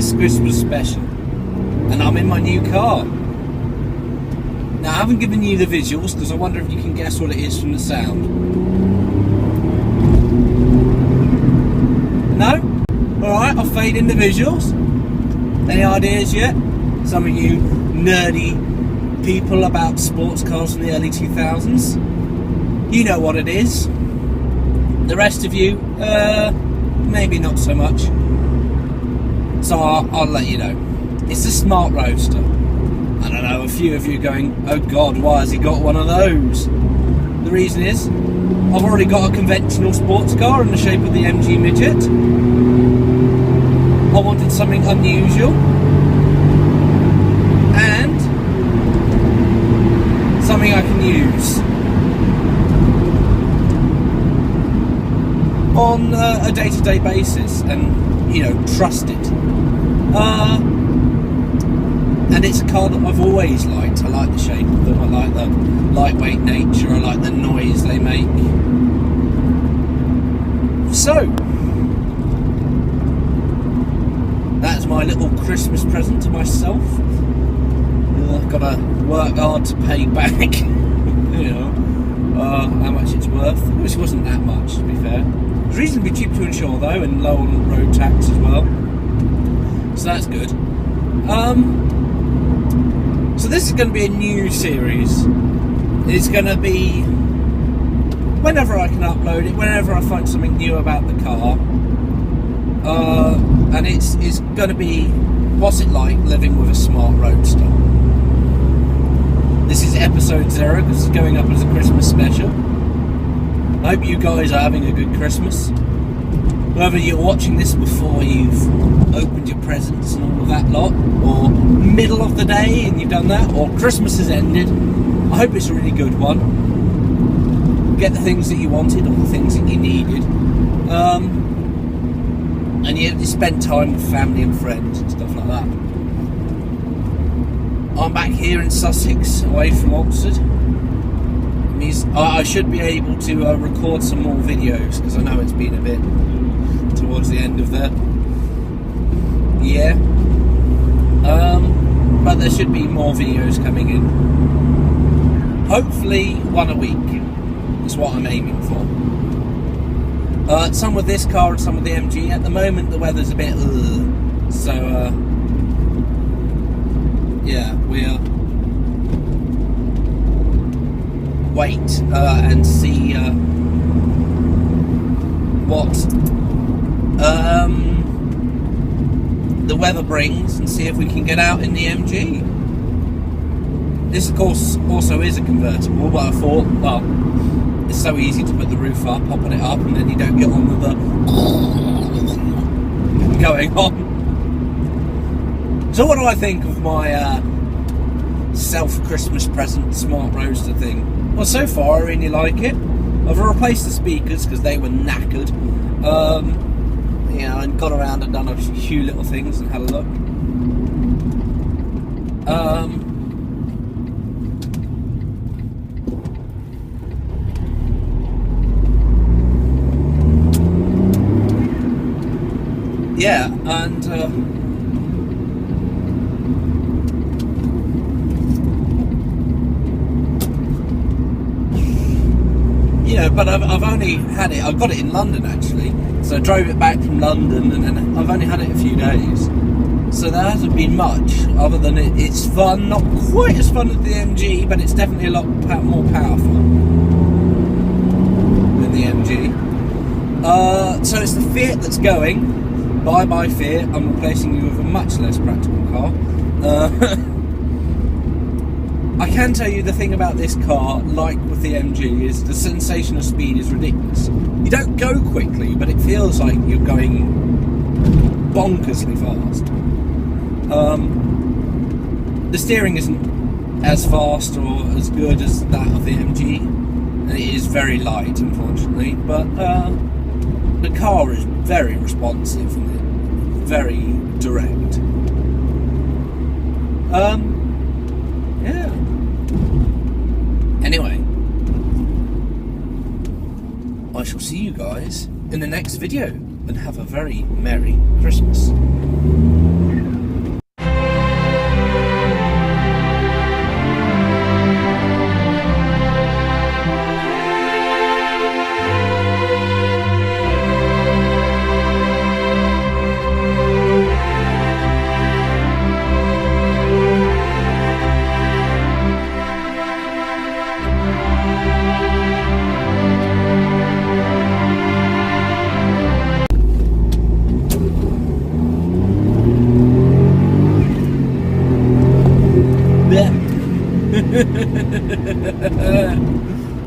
this Christmas special, and I'm in my new car. Now, I haven't given you the visuals because I wonder if you can guess what it is from the sound. No? Alright, I'll fade in the visuals. Any ideas yet? Some of you nerdy people about sports cars from the early 2000s. You know what it is. The rest of you, maybe not so much. So I'll let you know. It's a Smart Roadster. I don't know, a few of you going, oh God, why has he got one of those? The reason is, I've already got a conventional sports car in the shape of the MG Midget. I wanted something unusual. And something I can use on a day-to-day basis and, you know, trust it. And it's a car that I've always liked. I like the shape of them, I like the lightweight nature, I like the noise they make. So, that's my little Christmas present to myself. I've got to work hard to pay back, you know, how much it's worth, which wasn't that much, to be fair. It's reasonably cheap to insure though, and low on road tax as well, so that's good. So this is going to be a new series. It's going to be whenever I can upload it, whenever I find something new about the car, and it's going to be what's it like living with a Smart Roadster. This is episode 0 because it's going up as a Christmas special. I hope you guys are having a good Christmas. Whether you're watching this before you've opened your presents and all of that lot, or middle of the day and you've done that, or Christmas has ended, I hope it's a really good one. Get the things that you wanted or the things that you needed. And you spend time with family and friends and stuff like that. I'm back here in Sussex, away from Oxford. I should be able to record some more videos because I know it's been a bit towards the end of the year. But there should be more videos coming in. Hopefully one a week is what I'm aiming for. Some with this car and some with the MG. At the moment the weather's a bit so yeah, we'll wait and see what the weather brings and see if we can get out in the MG. This of course also is a convertible, but I thought, well, it's so easy to put the roof up, popping it up, and then you don't get on with the going on. So what do I think of my self-Christmas present Smart Roadster thing? Well, so far I really like it. I've replaced the speakers because they were knackered. You know, and got around and done a few little things and had a look. Yeah, and you know, but I've only had it. I got it in London actually, so I drove it back from London, and then I've only had it a few days. So there hasn't been much other than it's fun. Not quite as fun as the MG, but it's definitely a lot more powerful than the MG. So it's the Fiat that's going. Bye Fiat. I'm replacing you with a much less practical car. I can tell you the thing about this car, like with the MG, is the sensation of speed is ridiculous. You don't go quickly, but it feels like you're going bonkersly fast. The steering isn't as fast or as good as that of the MG, and it is very light, unfortunately, but the car is very responsive and very direct. Yeah. Anyway, I shall see you guys in the next video, and have a very Merry Christmas.